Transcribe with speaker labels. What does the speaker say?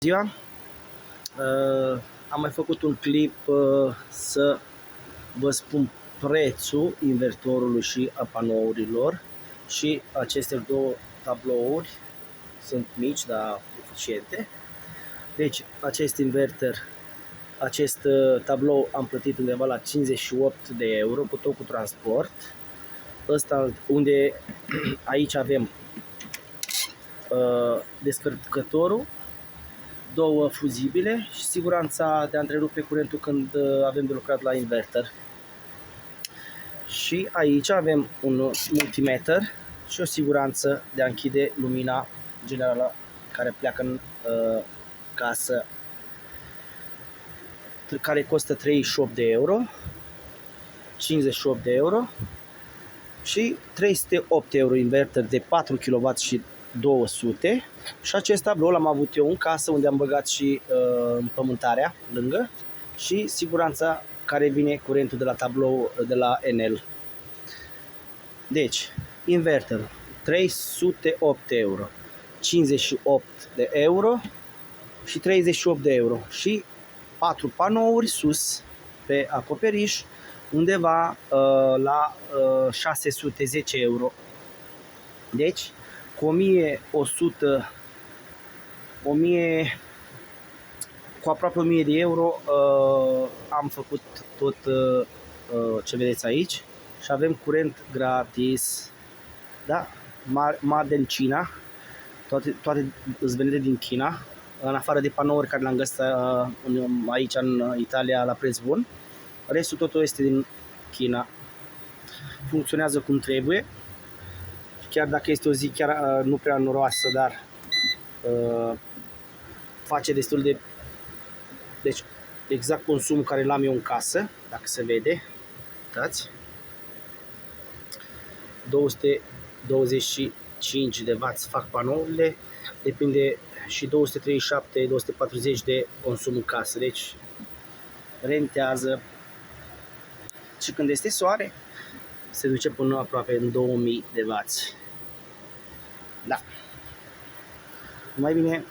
Speaker 1: Ziua! Am mai făcut un clip să vă spun prețul invertorului și a panourilor și aceste două tablouri sunt mici, dar eficiente. Deci acest inverter, acest tablou am plătit undeva la 58 de euro cu tot cu transport. Ăsta unde aici avem descărcătorul, două fuzibile și siguranța de a întrerupe curentul când avem de lucrat la inverter. Și aici avem un multimeter și o siguranță de a închide lumina generală care pleacă în casă, care costă 38 de euro, 58 de euro și 308 euro inverter de 4 kW și 200. Și acest tablou l-am avut eu în casă, unde am băgat și împământarea lângă și siguranța care vine curentul de la tablou de la Enel. Deci, inverter 308 euro, 58 de euro și 38 de euro și 4 panouri sus pe acoperiș undeva la 610 euro. Deci, cu 1100, cu aproape 1000 de euro am făcut tot ce vedeți aici și avem curent gratis. Da? Made in China, toate îți venite din China, în afară de panouri care le-am găsit aici în Italia la preț bun. Restul totul este din China. Funcționează cum trebuie. Chiar dacă este o zi chiar nu prea noroasă, dar face destul de... Deci exact consumul care l-am eu în casă, dacă se vede. Uitați. 225 de W fac panourile, depinde și 237-240 de consum în casă, deci rentează. Și când este soare, se duce până aproape în 2000 de W. Da. Mai bine